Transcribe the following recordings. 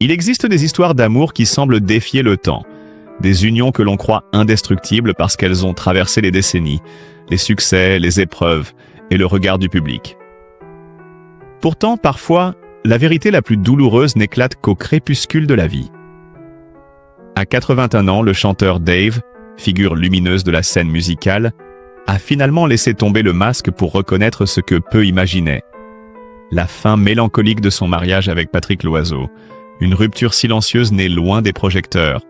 Il existe des histoires d'amour qui semblent défier le temps, des unions que l'on croit indestructibles parce qu'elles ont traversé les décennies, les succès, les épreuves et le regard du public. Pourtant, parfois, la vérité la plus douloureuse n'éclate qu'au crépuscule de la vie. À 81 ans, le chanteur Dave, figure lumineuse de la scène musicale, a finalement laissé tomber le masque pour reconnaître ce que peu imaginaient. La fin mélancolique de son mariage avec Patrick Loiseau, une rupture silencieuse née loin des projecteurs,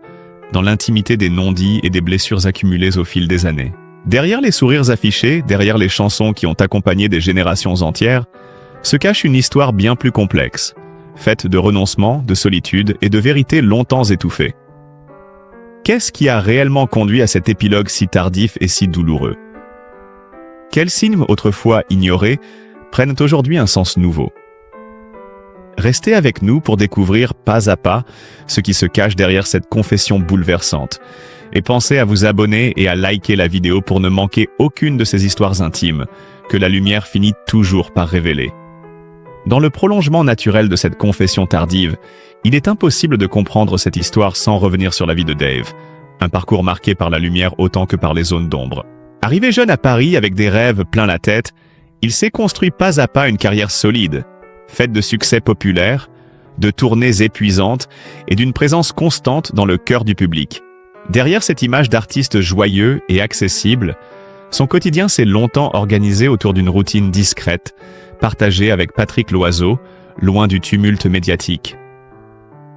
dans l'intimité des non-dits et des blessures accumulées au fil des années. Derrière les sourires affichés, derrière les chansons qui ont accompagné des générations entières, se cache une histoire bien plus complexe, faite de renoncement, de solitude et de vérités longtemps étouffées. Qu'est-ce qui a réellement conduit à cet épilogue si tardif et si douloureux? Quels signes autrefois ignorés prennent aujourd'hui un sens nouveau? Restez avec nous pour découvrir pas à pas ce qui se cache derrière cette confession bouleversante. Et pensez à vous abonner et à liker la vidéo pour ne manquer aucune de ces histoires intimes que la lumière finit toujours par révéler. Dans le prolongement naturel de cette confession tardive, il est impossible de comprendre cette histoire sans revenir sur la vie de Dave, un parcours marqué par la lumière autant que par les zones d'ombre. Arrivé jeune à Paris avec des rêves plein la tête, il s'est construit pas à pas une carrière solide, faite de succès populaires, de tournées épuisantes et d'une présence constante dans le cœur du public. Derrière cette image d'artiste joyeux et accessible, son quotidien s'est longtemps organisé autour d'une routine discrète, partagée avec Patrick Loiseau, loin du tumulte médiatique.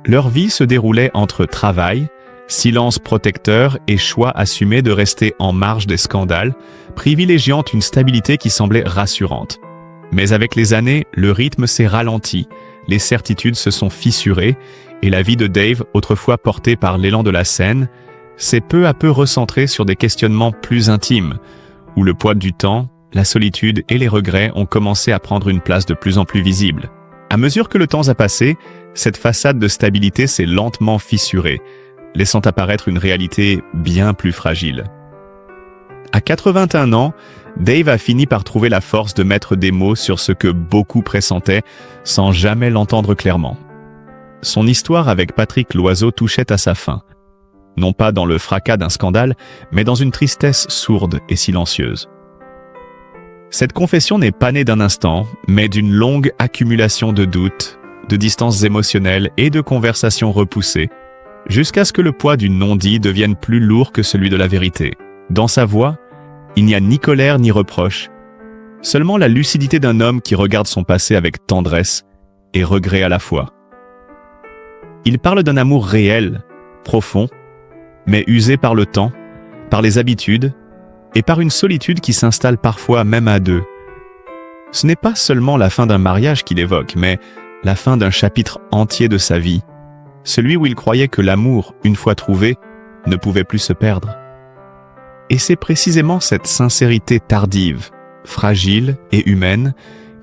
Leur vie se déroulait entre travail, silence protecteur et choix assumé de rester en marge des scandales, privilégiant une stabilité qui semblait rassurante. Mais avec les années, le rythme s'est ralenti, les certitudes se sont fissurées et la vie de Dave, autrefois portée par l'élan de la scène, s'est peu à peu recentrée sur des questionnements plus intimes, où le poids du temps, la solitude et les regrets ont commencé à prendre une place de plus en plus visible. À mesure que le temps a passé, cette façade de stabilité s'est lentement fissurée, laissant apparaître une réalité bien plus fragile. À 81 ans, Dave a fini par trouver la force de mettre des mots sur ce que beaucoup pressentaient sans jamais l'entendre clairement. Son histoire avec Patrick Loiseau touchait à sa fin, non pas dans le fracas d'un scandale, mais dans une tristesse sourde et silencieuse. Cette confession n'est pas née d'un instant, mais d'une longue accumulation de doutes, de distances émotionnelles et de conversations repoussées, jusqu'à ce que le poids du non-dit devienne plus lourd que celui de la vérité. Dans sa voix, il n'y a ni colère ni reproche, seulement la lucidité d'un homme qui regarde son passé avec tendresse et regret à la fois. Il parle d'un amour réel, profond, mais usé par le temps, par les habitudes et par une solitude qui s'installe parfois même à deux. Ce n'est pas seulement la fin d'un mariage qu'il évoque, mais la fin d'un chapitre entier de sa vie, celui où il croyait que l'amour, une fois trouvé, ne pouvait plus se perdre. Et c'est précisément cette sincérité tardive, fragile et humaine,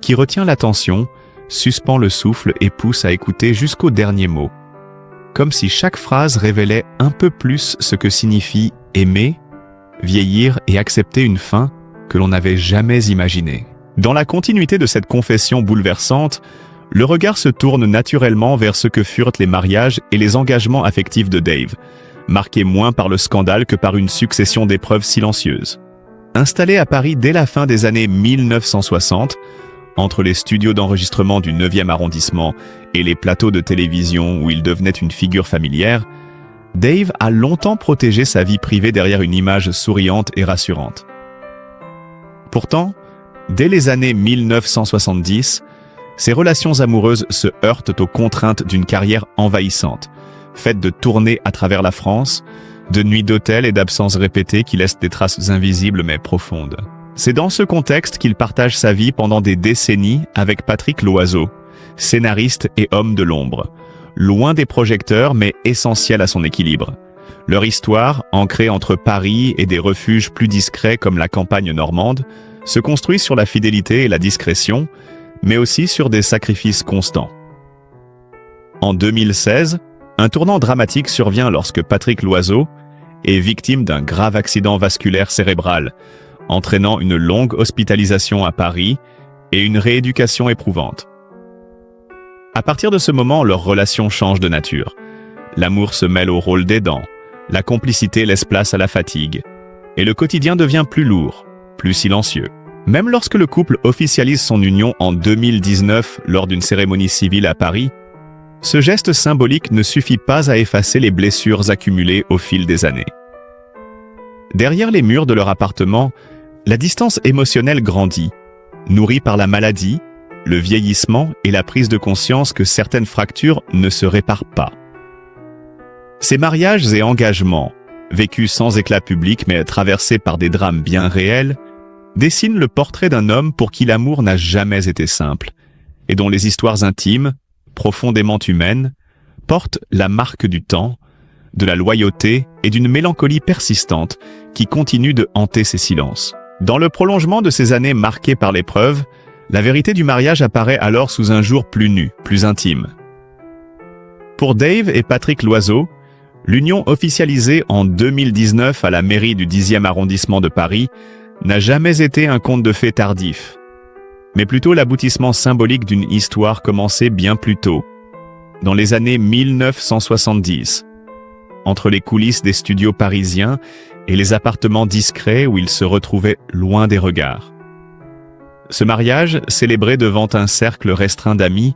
qui retient l'attention, suspend le souffle et pousse à écouter jusqu'au dernier mot. Comme si chaque phrase révélait un peu plus ce que signifie aimer, vieillir et accepter une fin que l'on n'avait jamais imaginée. Dans la continuité de cette confession bouleversante, le regard se tourne naturellement vers ce que furent les mariages et les engagements affectifs de Dave, marqués moins par le scandale que par une succession d'épreuves silencieuses. Installé à Paris dès la fin des années 1960, entre les studios d'enregistrement du 9e arrondissement et les plateaux de télévision où il devenait une figure familière, Dave a longtemps protégé sa vie privée derrière une image souriante et rassurante. Pourtant, dès les années 1970, ses relations amoureuses se heurtent aux contraintes d'une carrière envahissante, faite de tournées à travers la France, de nuits d'hôtel et d'absences répétées qui laissent des traces invisibles mais profondes. C'est dans ce contexte qu'il partage sa vie pendant des décennies avec Patrick Loiseau, scénariste et homme de l'ombre, loin des projecteurs mais essentiel à son équilibre. Leur histoire, ancrée entre Paris et des refuges plus discrets comme la campagne normande, se construit sur la fidélité et la discrétion, mais aussi sur des sacrifices constants. En 2016, un tournant dramatique survient lorsque Patrick Loiseau est victime d'un grave accident vasculaire cérébral, entraînant une longue hospitalisation à Paris et une rééducation éprouvante. À partir de ce moment, leur relation change de nature. L'amour se mêle au rôle d'aidant, la complicité laisse place à la fatigue, et le quotidien devient plus lourd, plus silencieux. Même lorsque le couple officialise son union en 2019 lors d'une cérémonie civile à Paris, ce geste symbolique ne suffit pas à effacer les blessures accumulées au fil des années. Derrière les murs de leur appartement, la distance émotionnelle grandit, nourrie par la maladie, le vieillissement et la prise de conscience que certaines fractures ne se réparent pas. Ces mariages et engagements, vécus sans éclat public mais traversés par des drames bien réels, dessinent le portrait d'un homme pour qui l'amour n'a jamais été simple et dont les histoires intimes, profondément humaines, portent la marque du temps, de la loyauté et d'une mélancolie persistante qui continue de hanter ses silences. Dans le prolongement de ces années marquées par l'épreuve, la vérité du mariage apparaît alors sous un jour plus nu, plus intime. Pour Dave et Patrick Loiseau, l'union officialisée en 2019 à la mairie du 10e arrondissement de Paris n'a jamais été un conte de fées tardif, mais plutôt l'aboutissement symbolique d'une histoire commencée bien plus tôt, dans les années 1970, entre les coulisses des studios parisiens et les appartements discrets où ils se retrouvaient loin des regards. Ce mariage, célébré devant un cercle restreint d'amis,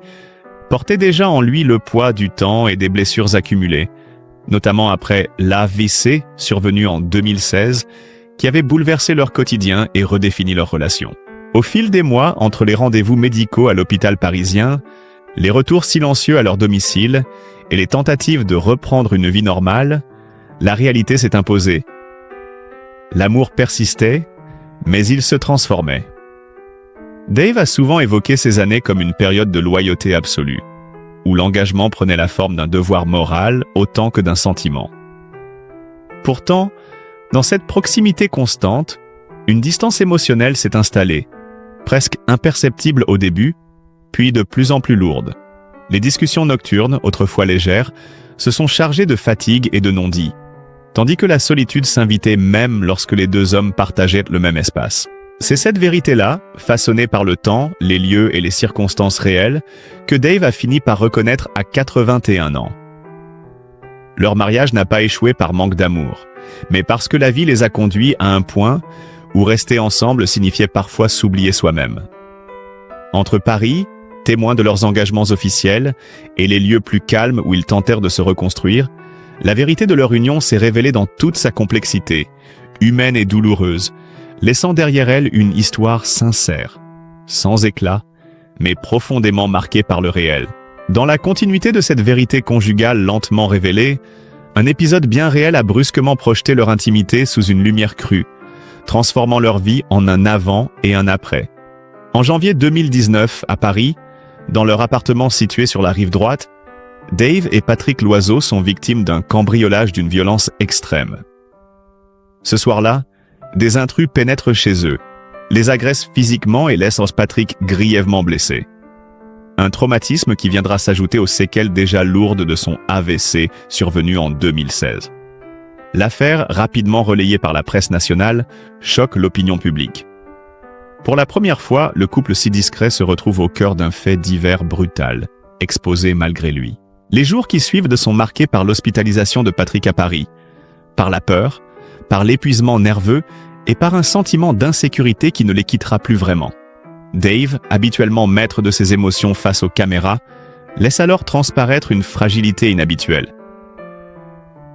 portait déjà en lui le poids du temps et des blessures accumulées, notamment après l'AVC survenu en 2016, qui avait bouleversé leur quotidien et redéfini leur relation. Au fil des mois, entre les rendez-vous médicaux à l'hôpital parisien, les retours silencieux à leur domicile et les tentatives de reprendre une vie normale, la réalité s'est imposée. L'amour persistait, mais il se transformait. Dave a souvent évoqué ces années comme une période de loyauté absolue, où l'engagement prenait la forme d'un devoir moral autant que d'un sentiment. Pourtant, dans cette proximité constante, une distance émotionnelle s'est installée, presque imperceptible au début, puis de plus en plus lourde. Les discussions nocturnes, autrefois légères, se sont chargées de fatigue et de non-dits, tandis que la solitude s'invitait même lorsque les deux hommes partageaient le même espace. C'est cette vérité-là, façonnée par le temps, les lieux et les circonstances réelles, que Dave a fini par reconnaître à 81 ans. Leur mariage n'a pas échoué par manque d'amour, mais parce que la vie les a conduits à un point où rester ensemble signifiait parfois s'oublier soi-même. Entre Paris, témoins de leurs engagements officiels, et les lieux plus calmes où ils tentèrent de se reconstruire, la vérité de leur union s'est révélée dans toute sa complexité, humaine et douloureuse, laissant derrière elle une histoire sincère, sans éclat, mais profondément marquée par le réel. Dans la continuité de cette vérité conjugale lentement révélée, un épisode bien réel a brusquement projeté leur intimité sous une lumière crue, transformant leur vie en un avant et un après. En janvier 2019, à Paris, dans leur appartement situé sur la rive droite, Dave et Patrick Loiseau sont victimes d'un cambriolage d'une violence extrême. Ce soir-là, des intrus pénètrent chez eux, les agressent physiquement et laissent Patrick grièvement blessé. Un traumatisme qui viendra s'ajouter aux séquelles déjà lourdes de son AVC survenu en 2016. L'affaire, rapidement relayée par la presse nationale, choque l'opinion publique. Pour la première fois, le couple si discret se retrouve au cœur d'un fait divers brutal, exposé malgré lui. Les jours qui suivent sont marqués par l'hospitalisation de Patrick à Paris, par la peur, par l'épuisement nerveux et par un sentiment d'insécurité qui ne les quittera plus vraiment. Dave, habituellement maître de ses émotions face aux caméras, laisse alors transparaître une fragilité inhabituelle.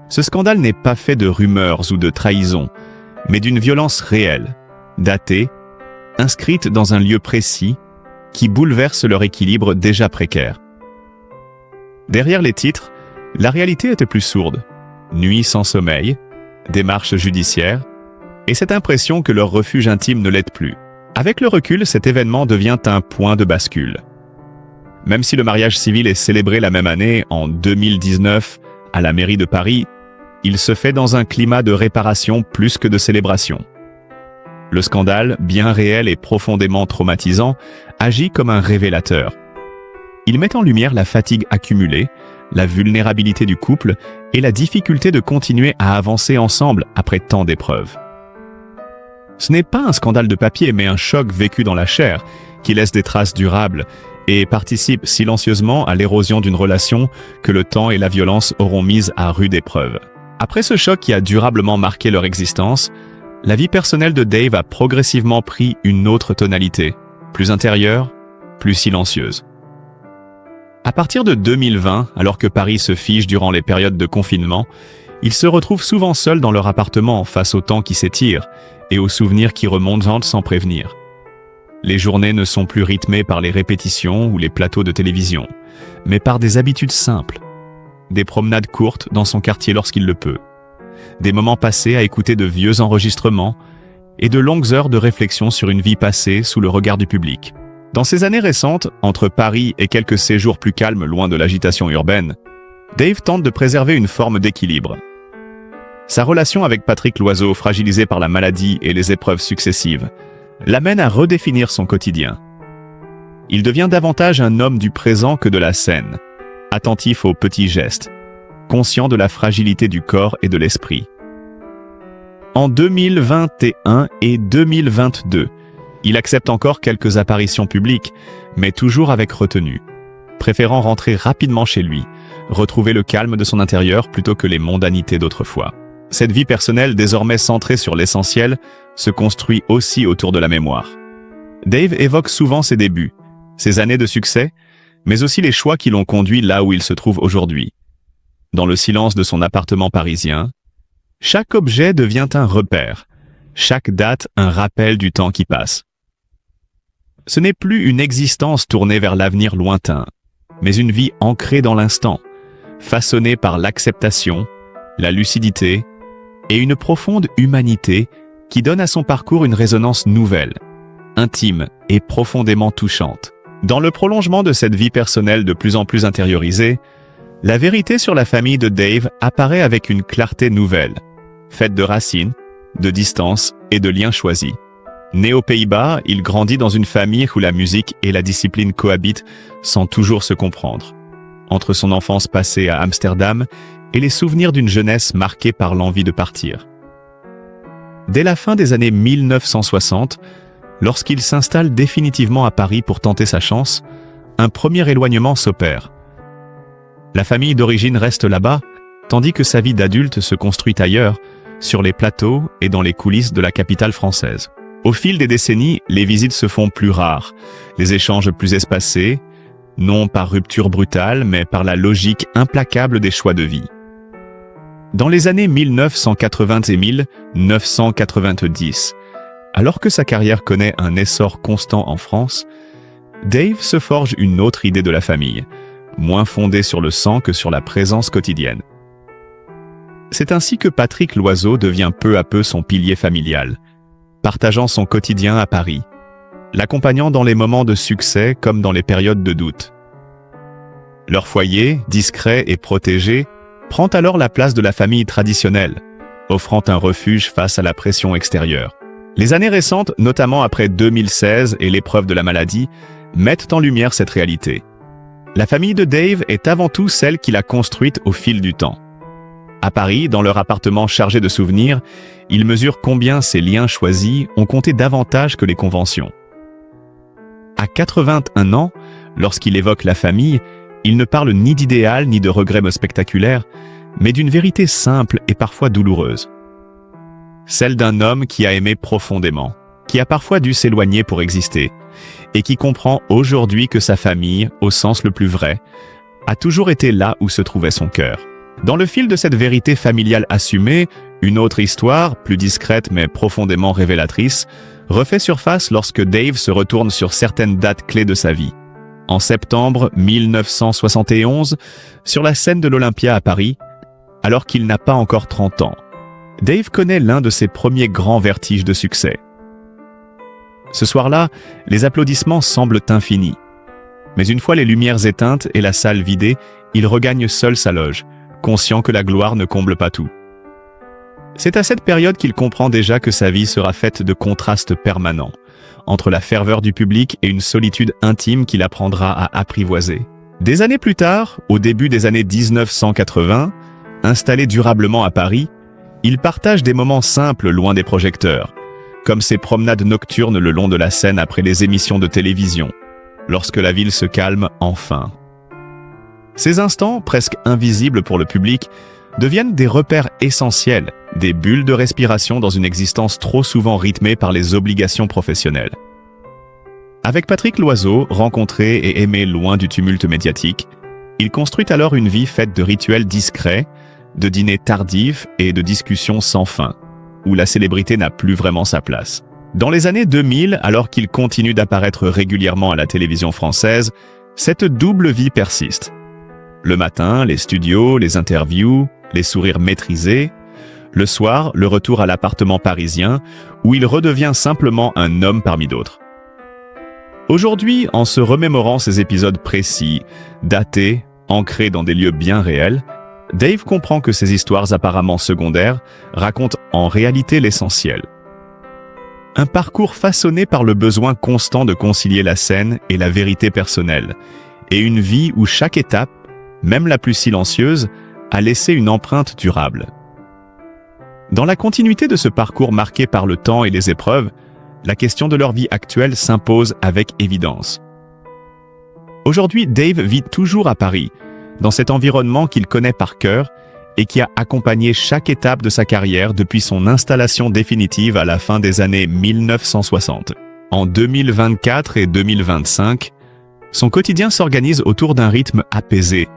Ce scandale n'est pas fait de rumeurs ou de trahisons, mais d'une violence réelle, datée, inscrite dans un lieu précis, qui bouleverse leur équilibre déjà précaire. Derrière les titres, la réalité était plus sourde. Nuit sans sommeil, démarches judiciaires, et cette impression que leur refuge intime ne l'aide plus. Avec le recul, cet événement devient un point de bascule. Même si le mariage civil est célébré la même année, en 2019, à la mairie de Paris, il se fait dans un climat de réparation plus que de célébration. Le scandale, bien réel et profondément traumatisant, agit comme un révélateur. Il met en lumière la fatigue accumulée, la vulnérabilité du couple et la difficulté de continuer à avancer ensemble après tant d'épreuves. Ce n'est pas un scandale de papier, mais un choc vécu dans la chair, qui laisse des traces durables et participe silencieusement à l'érosion d'une relation que le temps et la violence auront mise à rude épreuve. Après ce choc qui a durablement marqué leur existence, la vie personnelle de Dave a progressivement pris une autre tonalité, plus intérieure, plus silencieuse. À partir de 2020, alors que Paris se fige durant les périodes de confinement, ils se retrouvent souvent seuls dans leur appartement face au temps qui s'étire et aux souvenirs qui remontent sans prévenir. Les journées ne sont plus rythmées par les répétitions ou les plateaux de télévision, mais par des habitudes simples. Des promenades courtes dans son quartier lorsqu'il le peut. Des moments passés à écouter de vieux enregistrements et de longues heures de réflexion sur une vie passée sous le regard du public. Dans ces années récentes, entre Paris et quelques séjours plus calmes loin de l'agitation urbaine, Dave tente de préserver une forme d'équilibre. Sa relation avec Patrick Loiseau, fragilisée par la maladie et les épreuves successives, l'amène à redéfinir son quotidien. Il devient davantage un homme du présent que de la scène, attentif aux petits gestes, conscient de la fragilité du corps et de l'esprit. En 2021 et 2022, il accepte encore quelques apparitions publiques, mais toujours avec retenue, préférant rentrer rapidement chez lui, retrouver le calme de son intérieur plutôt que les mondanités d'autrefois. Cette vie personnelle, désormais centrée sur l'essentiel, se construit aussi autour de la mémoire. Dave évoque souvent ses débuts, ses années de succès, mais aussi les choix qui l'ont conduit là où il se trouve aujourd'hui. Dans le silence de son appartement parisien, chaque objet devient un repère, chaque date un rappel du temps qui passe. Ce n'est plus une existence tournée vers l'avenir lointain, mais une vie ancrée dans l'instant, façonnée par l'acceptation, la lucidité et une profonde humanité qui donne à son parcours une résonance nouvelle, intime et profondément touchante. Dans le prolongement de cette vie personnelle de plus en plus intériorisée, la vérité sur la famille de Dave apparaît avec une clarté nouvelle, faite de racines, de distance et de liens choisis. Né aux Pays-Bas, il grandit dans une famille où la musique et la discipline cohabitent sans toujours se comprendre. Entre son enfance passée à Amsterdam et les souvenirs d'une jeunesse marquée par l'envie de partir. Dès la fin des années 1960, lorsqu'il s'installe définitivement à Paris pour tenter sa chance, un premier éloignement s'opère. La famille d'origine reste là-bas, tandis que sa vie d'adulte se construit ailleurs, sur les plateaux et dans les coulisses de la capitale française. Au fil des décennies, les visites se font plus rares, les échanges plus espacés, non par rupture brutale, mais par la logique implacable des choix de vie. Dans les années 1980 et 1990, alors que sa carrière connaît un essor constant en France, Dave se forge une autre idée de la famille, moins fondée sur le sang que sur la présence quotidienne. C'est ainsi que Patrick Loiseau devient peu à peu son pilier familial, partageant son quotidien à Paris, l'accompagnant dans les moments de succès comme dans les périodes de doute. Leur foyer, discret et protégé, prend alors la place de la famille traditionnelle, offrant un refuge face à la pression extérieure. Les années récentes, notamment après 2016 et l'épreuve de la maladie, mettent en lumière cette réalité. La famille de Dave est avant tout celle qu'il a construite au fil du temps. À Paris, dans leur appartement chargé de souvenirs, il mesure combien ces liens choisis ont compté davantage que les conventions. À 81 ans, lorsqu'il évoque la famille, il ne parle ni d'idéal ni de regrets spectaculaires, mais d'une vérité simple et parfois douloureuse. Celle d'un homme qui a aimé profondément, qui a parfois dû s'éloigner pour exister, et qui comprend aujourd'hui que sa famille, au sens le plus vrai, a toujours été là où se trouvait son cœur. Dans le fil de cette vérité familiale assumée, une autre histoire, plus discrète mais profondément révélatrice, refait surface lorsque Dave se retourne sur certaines dates clés de sa vie. En septembre 1971, sur la scène de l'Olympia à Paris, alors qu'il n'a pas encore 30 ans, Dave connaît l'un de ses premiers grands vertiges de succès. Ce soir-là, les applaudissements semblent infinis. Mais une fois les lumières éteintes et la salle vidée, il regagne seul sa loge, conscient que la gloire ne comble pas tout. C'est à cette période qu'il comprend déjà que sa vie sera faite de contrastes permanents, entre la ferveur du public et une solitude intime qu'il apprendra à apprivoiser. Des années plus tard, au début des années 1980, installé durablement à Paris, il partage des moments simples loin des projecteurs, comme ses promenades nocturnes le long de la Seine après les émissions de télévision, lorsque la ville se calme enfin. Ces instants, presque invisibles pour le public, deviennent des repères essentiels, des bulles de respiration dans une existence trop souvent rythmée par les obligations professionnelles. Avec Patrick Loiseau, rencontré et aimé loin du tumulte médiatique, il construit alors une vie faite de rituels discrets, de dîners tardifs et de discussions sans fin, où la célébrité n'a plus vraiment sa place. Dans les années 2000, alors qu'il continue d'apparaître régulièrement à la télévision française, cette double vie persiste. Le matin, les studios, les interviews, les sourires maîtrisés. Le soir, le retour à l'appartement parisien, où il redevient simplement un homme parmi d'autres. Aujourd'hui, en se remémorant ces épisodes précis, datés, ancrés dans des lieux bien réels, Dave comprend que ces histoires apparemment secondaires racontent en réalité l'essentiel. Un parcours façonné par le besoin constant de concilier la scène et la vérité personnelle, et une vie où chaque étape, même la plus silencieuse, a laissé une empreinte durable. Dans la continuité de ce parcours marqué par le temps et les épreuves, la question de leur vie actuelle s'impose avec évidence. Aujourd'hui, Dave vit toujours à Paris, dans cet environnement qu'il connaît par cœur et qui a accompagné chaque étape de sa carrière depuis son installation définitive à la fin des années 1960. En 2024 et 2025, son quotidien s'organise autour d'un rythme apaisé,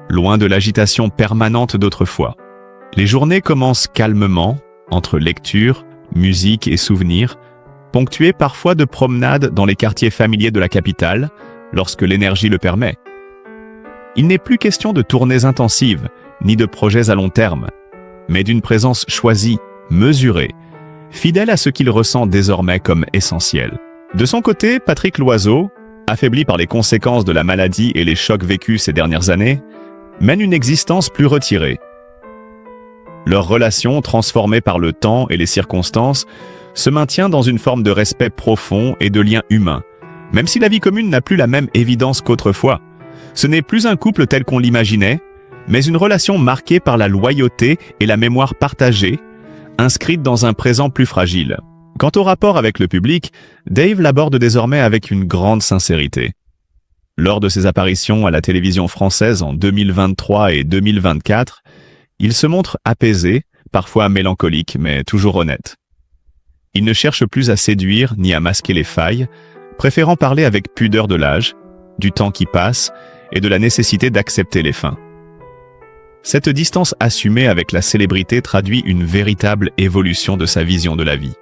loin de l'agitation permanente d'autrefois. Les journées commencent calmement, entre lecture, musique et souvenirs, ponctuées parfois de promenades dans les quartiers familiers de la capitale, lorsque l'énergie le permet. Il n'est plus question de tournées intensives, ni de projets à long terme, mais d'une présence choisie, mesurée, fidèle à ce qu'il ressent désormais comme essentiel. De son côté, Patrick Loiseau, affaibli par les conséquences de la maladie et les chocs vécus ces dernières années, mène une existence plus retirée. Leur relation, transformée par le temps et les circonstances, se maintient dans une forme de respect profond et de lien humain, même si la vie commune n'a plus la même évidence qu'autrefois. Ce n'est plus un couple tel qu'on l'imaginait, mais une relation marquée par la loyauté et la mémoire partagée, inscrite dans un présent plus fragile. Quant au rapport avec le public, Dave l'aborde désormais avec une grande sincérité. Lors de ses apparitions à la télévision française en 2023 et 2024, il se montre apaisé, parfois mélancolique, mais toujours honnête. Il ne cherche plus à séduire ni à masquer les failles, préférant parler avec pudeur de l'âge, du temps qui passe et de la nécessité d'accepter les fins. Cette distance assumée avec la célébrité traduit une véritable évolution de sa vision de la vie.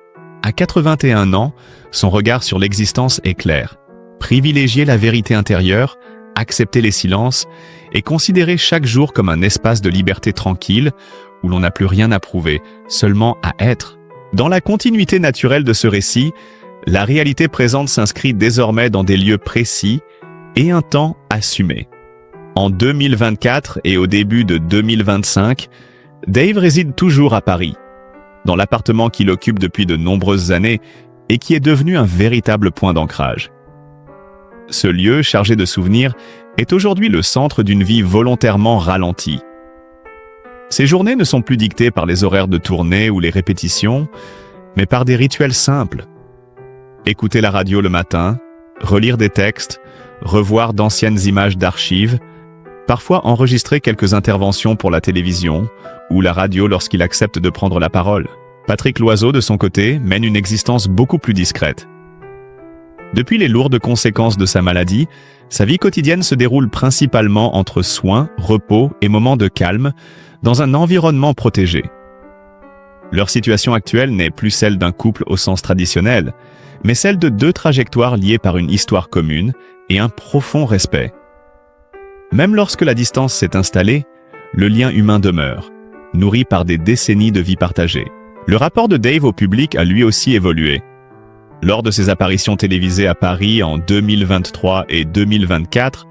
À 81 ans, son regard sur l'existence est clair. Privilégier la vérité intérieure, accepter les silences et considérer chaque jour comme un espace de liberté tranquille où l'on n'a plus rien à prouver, seulement à être. Dans la continuité naturelle de ce récit, la réalité présente s'inscrit désormais dans des lieux précis et un temps assumé. En 2024 et au début de 2025, Dave réside toujours à Paris, dans l'appartement qu'il occupe depuis de nombreuses années et qui est devenu un véritable point d'ancrage. Ce lieu, chargé de souvenirs, est aujourd'hui le centre d'une vie volontairement ralentie. Ces journées ne sont plus dictées par les horaires de tournée ou les répétitions, mais par des rituels simples. Écouter la radio le matin, relire des textes, revoir d'anciennes images d'archives, parfois enregistrer quelques interventions pour la télévision ou la radio lorsqu'il accepte de prendre la parole. Patrick Loiseau, de son côté, mène une existence beaucoup plus discrète. Depuis les lourdes conséquences de sa maladie, sa vie quotidienne se déroule principalement entre soins, repos et moments de calme, dans un environnement protégé. Leur situation actuelle n'est plus celle d'un couple au sens traditionnel, mais celle de deux trajectoires liées par une histoire commune et un profond respect. Même lorsque la distance s'est installée, le lien humain demeure, nourri par des décennies de vie partagée. Le rapport de Dave au public a lui aussi évolué. Lors de ses apparitions télévisées à Paris en 2023 et 2024,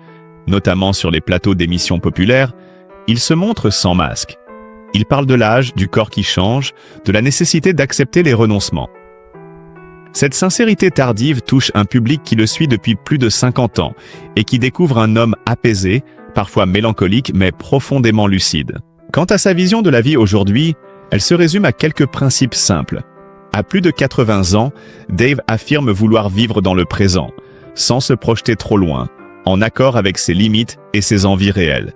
notamment sur les plateaux d'émissions populaires, il se montre sans masque. Il parle de l'âge, du corps qui change, de la nécessité d'accepter les renoncements. Cette sincérité tardive touche un public qui le suit depuis plus de 50 ans et qui découvre un homme apaisé, parfois mélancolique, mais profondément lucide. Quant à sa vision de la vie aujourd'hui, elle se résume à quelques principes simples. À plus de 80 ans, Dave affirme vouloir vivre dans le présent, sans se projeter trop loin, en accord avec ses limites et ses envies réelles.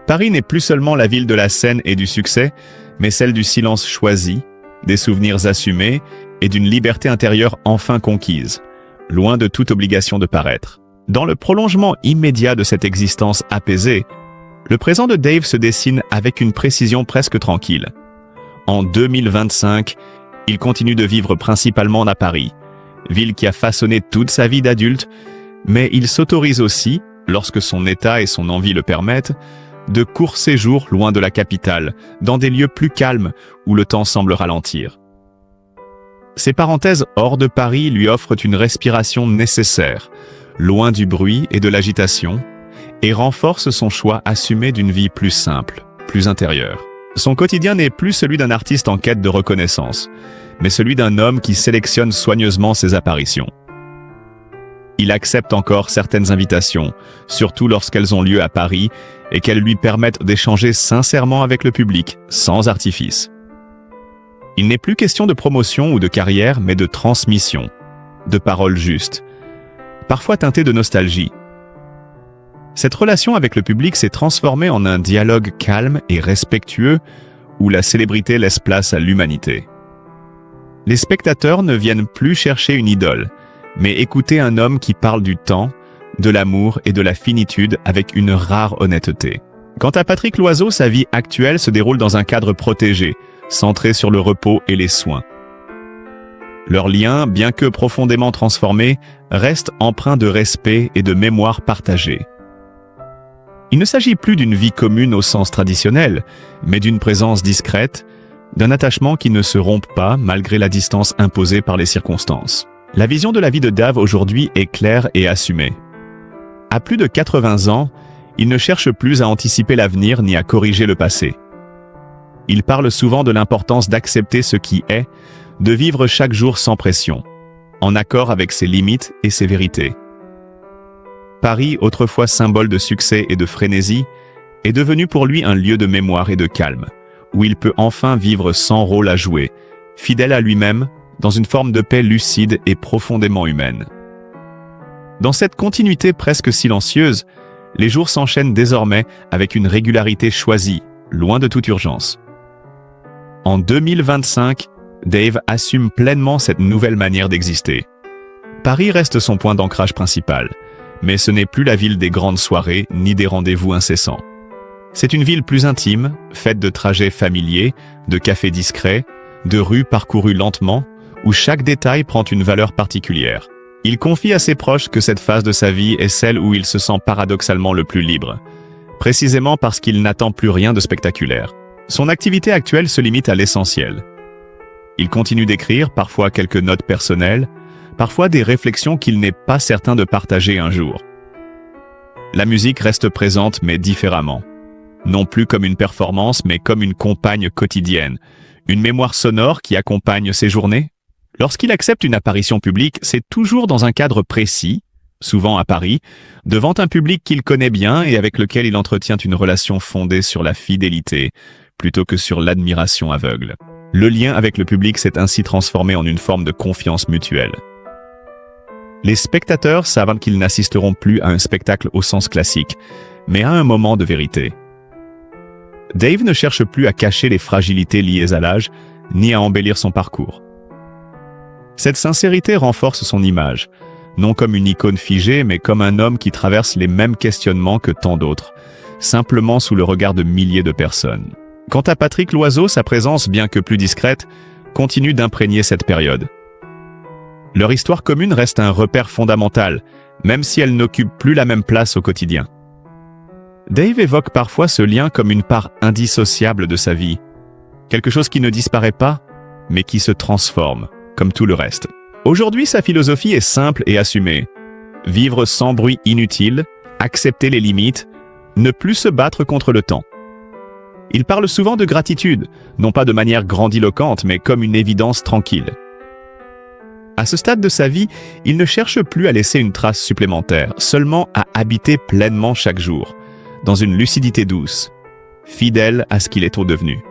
Paris n'est plus seulement la ville de la scène et du succès, mais celle du silence choisi, des souvenirs assumés et d'une liberté intérieure enfin conquise, loin de toute obligation de paraître. Dans le prolongement immédiat de cette existence apaisée, le présent de Dave se dessine avec une précision presque tranquille. En 2025, il continue de vivre principalement à Paris, ville qui a façonné toute sa vie d'adulte, mais il s'autorise aussi, lorsque son état et son envie le permettent, de courts séjours loin de la capitale, dans des lieux plus calmes où le temps semble ralentir. Ces parenthèses hors de Paris lui offrent une respiration nécessaire, loin du bruit et de l'agitation, et renforcent son choix assumé d'une vie plus simple, plus intérieure. Son quotidien n'est plus celui d'un artiste en quête de reconnaissance, mais celui d'un homme qui sélectionne soigneusement ses apparitions. Il accepte encore certaines invitations, surtout lorsqu'elles ont lieu à Paris et qu'elles lui permettent d'échanger sincèrement avec le public, sans artifice. Il n'est plus question de promotion ou de carrière, mais de transmission, de paroles justes, parfois teintées de nostalgie. Cette relation avec le public s'est transformée en un dialogue calme et respectueux où la célébrité laisse place à l'humanité. Les spectateurs ne viennent plus chercher une idole, mais écouter un homme qui parle du temps, de l'amour et de la finitude avec une rare honnêteté. Quant à Patrick Loiseau, sa vie actuelle se déroule dans un cadre protégé, centré sur le repos et les soins. Leur lien, bien que profondément transformé, reste empreint de respect et de mémoire partagée. Il ne s'agit plus d'une vie commune au sens traditionnel, mais d'une présence discrète, d'un attachement qui ne se rompt pas malgré la distance imposée par les circonstances. La vision de la vie de Dave aujourd'hui est claire et assumée. À plus de 80 ans, il ne cherche plus à anticiper l'avenir ni à corriger le passé. Il parle souvent de l'importance d'accepter ce qui est, de vivre chaque jour sans pression, en accord avec ses limites et ses vérités. Paris, autrefois symbole de succès et de frénésie, est devenu pour lui un lieu de mémoire et de calme, où il peut enfin vivre sans rôle à jouer, fidèle à lui-même, dans une forme de paix lucide et profondément humaine. Dans cette continuité presque silencieuse, les jours s'enchaînent désormais avec une régularité choisie, loin de toute urgence. En 2025, Dave assume pleinement cette nouvelle manière d'exister. Paris reste son point d'ancrage principal, mais ce n'est plus la ville des grandes soirées ni des rendez-vous incessants. C'est une ville plus intime, faite de trajets familiers, de cafés discrets, de rues parcourues lentement, où chaque détail prend une valeur particulière. Il confie à ses proches que cette phase de sa vie est celle où il se sent paradoxalement le plus libre, précisément parce qu'il n'attend plus rien de spectaculaire. Son activité actuelle se limite à l'essentiel. Il continue d'écrire, parfois quelques notes personnelles, parfois des réflexions qu'il n'est pas certain de partager un jour. La musique reste présente mais différemment. Non plus comme une performance, mais comme une compagne quotidienne, une mémoire sonore qui accompagne ses journées. Lorsqu'il accepte une apparition publique, c'est toujours dans un cadre précis, souvent à Paris, devant un public qu'il connaît bien et avec lequel il entretient une relation fondée sur la fidélité, plutôt que sur l'admiration aveugle. Le lien avec le public s'est ainsi transformé en une forme de confiance mutuelle. Les spectateurs savent qu'ils n'assisteront plus à un spectacle au sens classique, mais à un moment de vérité. Dave ne cherche plus à cacher les fragilités liées à l'âge, ni à embellir son parcours. Cette sincérité renforce son image, non comme une icône figée, mais comme un homme qui traverse les mêmes questionnements que tant d'autres, simplement sous le regard de milliers de personnes. Quant à Patrick Loiseau, sa présence, bien que plus discrète, continue d'imprégner cette période. Leur histoire commune reste un repère fondamental, même si elle n'occupe plus la même place au quotidien. Dave évoque parfois ce lien comme une part indissociable de sa vie, quelque chose qui ne disparaît pas, mais qui se transforme, comme tout le reste. Aujourd'hui, sa philosophie est simple et assumée. Vivre sans bruit inutile, accepter les limites, ne plus se battre contre le temps. Il parle souvent de gratitude, non pas de manière grandiloquente, mais comme une évidence tranquille. À ce stade de sa vie, il ne cherche plus à laisser une trace supplémentaire, seulement à habiter pleinement chaque jour, dans une lucidité douce, fidèle à ce qu'il est devenu.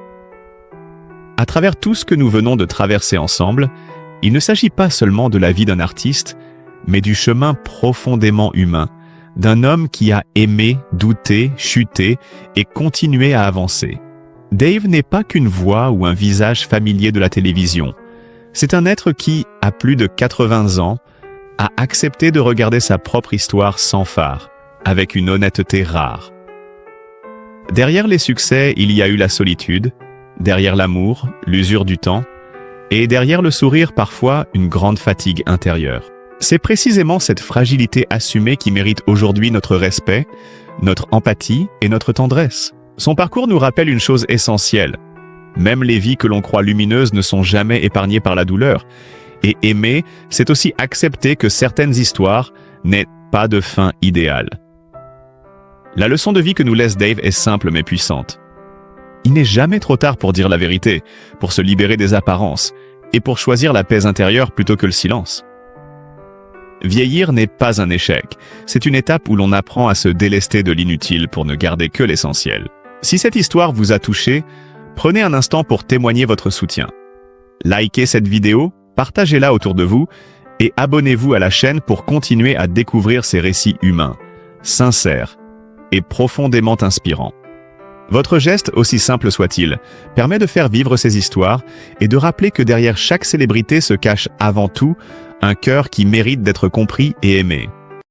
À travers tout ce que nous venons de traverser ensemble, il ne s'agit pas seulement de la vie d'un artiste, mais du chemin profondément humain, d'un homme qui a aimé, douté, chuté et continué à avancer. Dave n'est pas qu'une voix ou un visage familier de la télévision. C'est un être qui, à plus de 80 ans, a accepté de regarder sa propre histoire sans phare, avec une honnêteté rare. Derrière les succès, il y a eu la solitude, derrière l'amour, l'usure du temps, et derrière le sourire, parfois, une grande fatigue intérieure. C'est précisément cette fragilité assumée qui mérite aujourd'hui notre respect, notre empathie et notre tendresse. Son parcours nous rappelle une chose essentielle. Même les vies que l'on croit lumineuses ne sont jamais épargnées par la douleur. Et aimer, c'est aussi accepter que certaines histoires n'aient pas de fin idéale. La leçon de vie que nous laisse Dave est simple mais puissante. Il n'est jamais trop tard pour dire la vérité, pour se libérer des apparences et pour choisir la paix intérieure plutôt que le silence. Vieillir n'est pas un échec, c'est une étape où l'on apprend à se délester de l'inutile pour ne garder que l'essentiel. Si cette histoire vous a touché, prenez un instant pour témoigner votre soutien. Likez cette vidéo, partagez-la autour de vous et abonnez-vous à la chaîne pour continuer à découvrir ces récits humains, sincères et profondément inspirants. Votre geste, aussi simple soit-il, permet de faire vivre ces histoires et de rappeler que derrière chaque célébrité se cache avant tout un cœur qui mérite d'être compris et aimé.